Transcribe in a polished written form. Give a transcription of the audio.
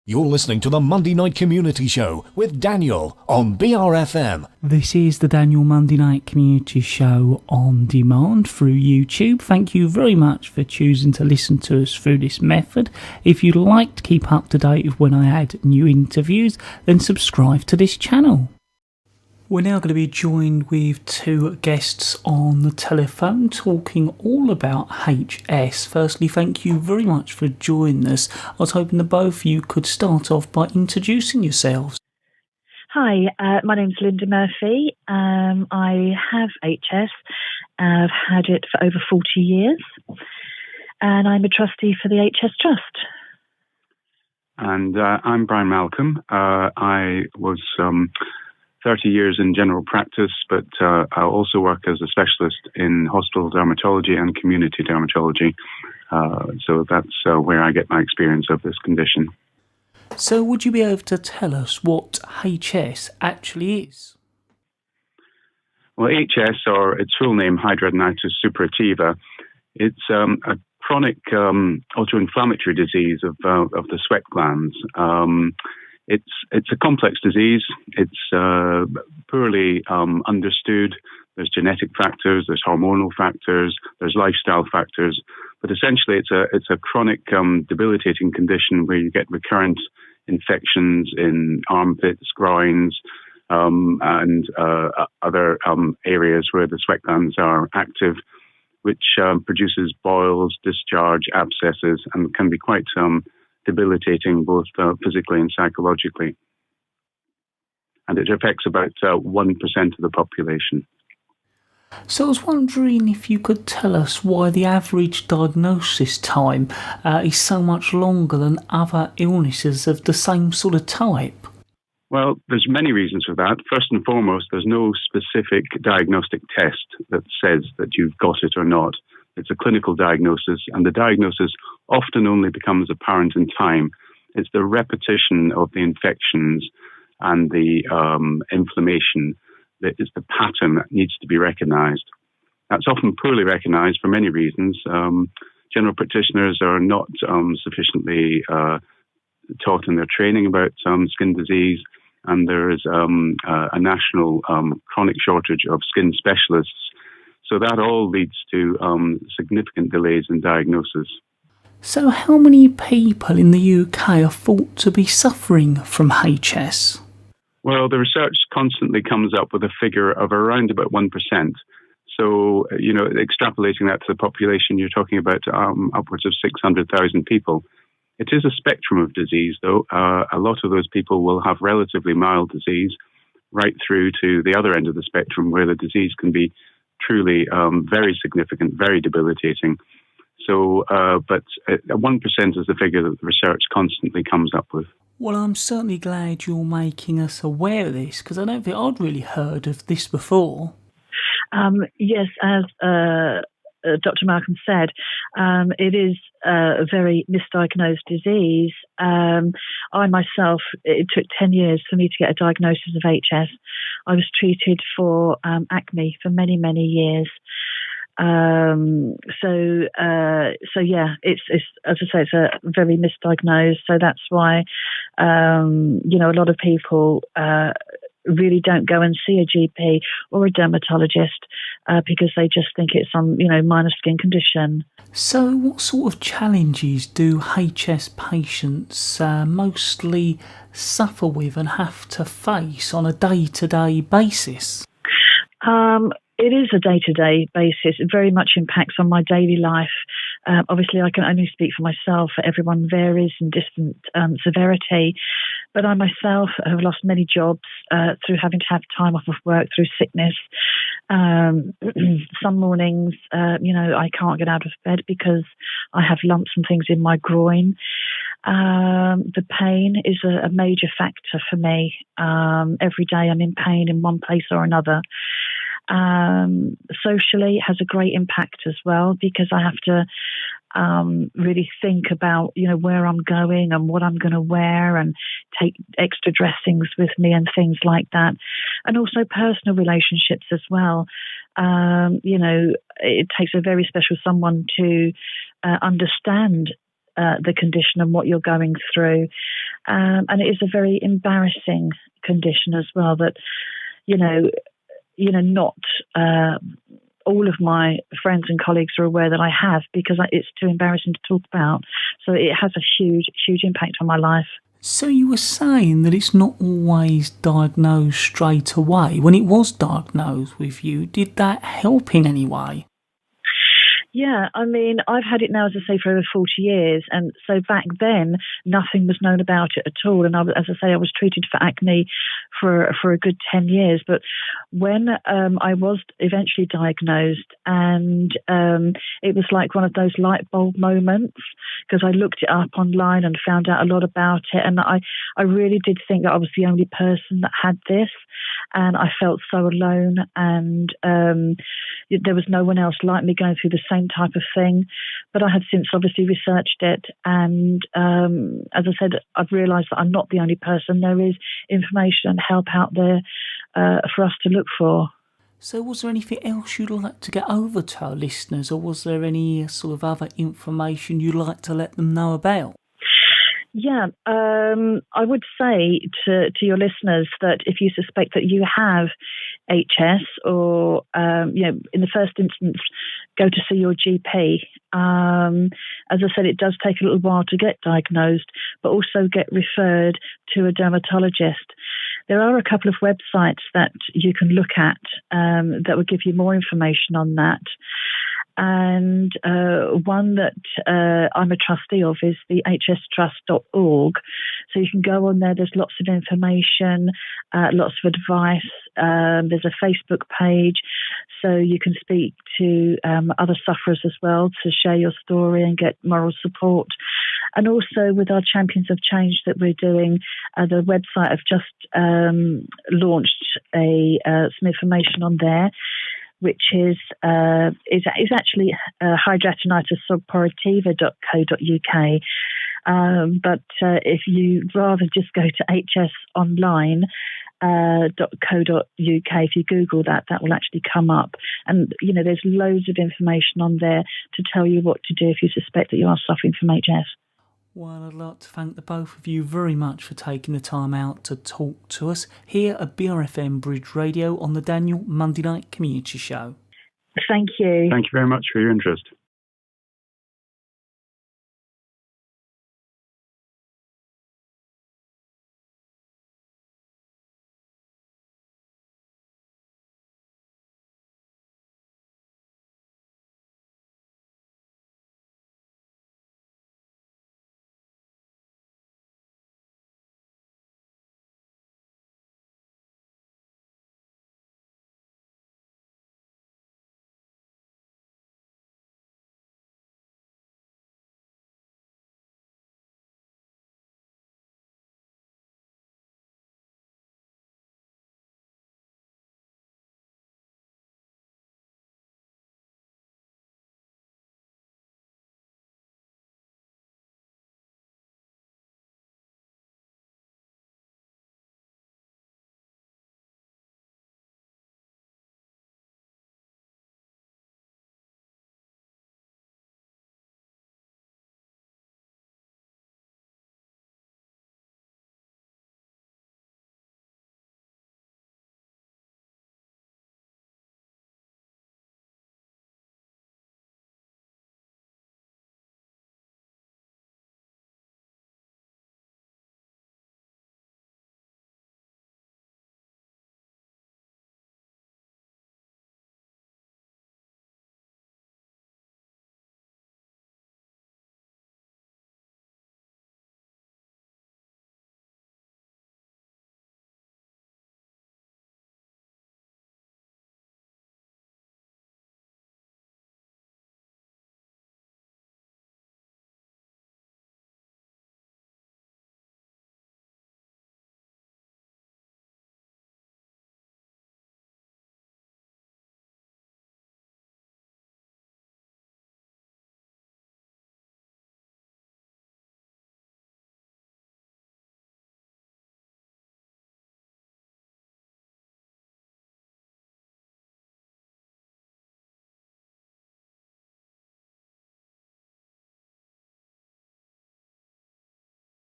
You're listening to the Monday Night Community Show with Daniel on BRFM. This is the Daniel Monday Night Community Show on demand through YouTube. Thank you very much for choosing to listen to us through this method. If you'd like to keep up to date with when I add new interviews, then subscribe to this channel. We're now going to be joined with two guests on the telephone talking all about HS. Firstly, thank you very much for joining us. I was hoping that both of you could start off by introducing yourselves. Hi, my name's Lynda Murphy. I have HS. I've had it for over 40 years, and I'm a trustee for the HS Trust. And I'm Brian Malcolm. I was 30 years in general practice, but I also work as a specialist in hospital dermatology and community dermatology. So that's where I get my experience of this condition. So would you be able to tell us what HS actually is? Well, HS, or its full name, hidradenitis suppurativa, it's a chronic autoinflammatory disease of the sweat glands. It's a complex disease. It's poorly understood. There's genetic factors, there's hormonal factors, there's lifestyle factors, but essentially it's a chronic debilitating condition where you get recurrent infections in armpits, groins, and other areas where the sweat glands are active, which produces boils, discharge, abscesses, and can be quite debilitating both physically and psychologically. And it affects about 1% of the population. So I was wondering if you could tell us why the average diagnosis time is so much longer than other illnesses of the same sort of type. Well, there's many reasons for that. First and foremost, there's no specific diagnostic test that says that you've got it or not. It's a clinical diagnosis, and the diagnosis often only becomes apparent in time. It's the repetition of the infections and the inflammation that is the pattern that needs to be recognized. That's often poorly recognized for many reasons. General practitioners are not sufficiently taught in their training about skin disease, and there is a national chronic shortage of skin specialists. So that all leads to significant delays in diagnosis. So how many people in the UK are thought to be suffering from HS? Well, the research constantly comes up with a figure of around about 1%. So, extrapolating that to the population, you're talking about upwards of 600,000 people. It is a spectrum of disease, though. A lot of those people will have relatively mild disease, right through to the other end of the spectrum where the disease can be truly very significant, very debilitating. So, but 1% is the figure that the research constantly comes up with. Well, I'm certainly glad you're making us aware of this, because I don't think I'd really heard of this before. Yes, as Dr. Malcolm said, it is a very misdiagnosed disease. I myself, it took 10 years for me to get a diagnosis of HS. I was treated for acne for many, many years. So yeah, it's as I say, it's a very misdiagnosed. So that's why, a lot of people really don't go and see a GP or a dermatologist because they just think it's some, minor skin condition. So what sort of challenges do HS patients mostly suffer with and have to face on a day-to-day basis? It is a day-to-day basis. It very much impacts on my daily life. Obviously, I can only speak for myself. Everyone varies in distant severity. But I myself have lost many jobs through having to have time off of work through sickness. Some mornings, I can't get out of bed because I have lumps and things in my groin. The pain is a major factor for me. Every day I'm in pain in one place or another. Socially, it has a great impact as well because I have to really think about, where I'm going and what I'm going to wear and take extra dressings with me and things like that. And also personal relationships as well. It takes a very special someone to understand the condition and what you're going through. And it is a very embarrassing condition as well that, not all of my friends and colleagues are aware that I have, because it's too embarrassing to talk about. So it has a huge, huge impact on my life. So you were saying that it's not always diagnosed straight away. When it was diagnosed with you, did that help in any way? Yeah, I mean, I've had it now, as I say, for over 40 years. And so back then, nothing was known about it at all. And I was treated for acne for a good 10 years. But when I was eventually diagnosed, and it was like one of those light bulb moments, because I looked it up online and found out a lot about it. And I really did think that I was the only person that had this. And I felt so alone. And there was no one else like me going through the same type of thing. But I have since obviously researched it, and as I said, I've realised that I'm not the only person. There is information and help out there for us to look for. So was there anything else you'd like to get over to our listeners, or was there any sort of other information you'd like to let them know about? Yeah, I would say to your listeners that if you suspect that you have HS, or in the first instance, go to see your GP. As I said, it does take a little while to get diagnosed, but also get referred to a dermatologist. There are a couple of websites that you can look at that will give you more information on that. And one that I'm a trustee of is the hstrust.org. So you can go on there. There's lots of information, lots of advice. There's a Facebook page, so you can speak to other sufferers as well to share your story and get moral support. And also with our Champions of Change that we're doing, the website have just launched some information on there, which is actually hidradenitis suppurativa.co.uk. But if you'd rather just go to hsonline.co.uk, if you Google that will actually come up. And, there's loads of information on there to tell you what to do if you suspect that you are suffering from HS. Well, I'd like to thank the both of you very much for taking the time out to talk to us here at BRFM Bridge Radio on the Daniel Monday Night Community Show. Thank you. Thank you very much for your interest.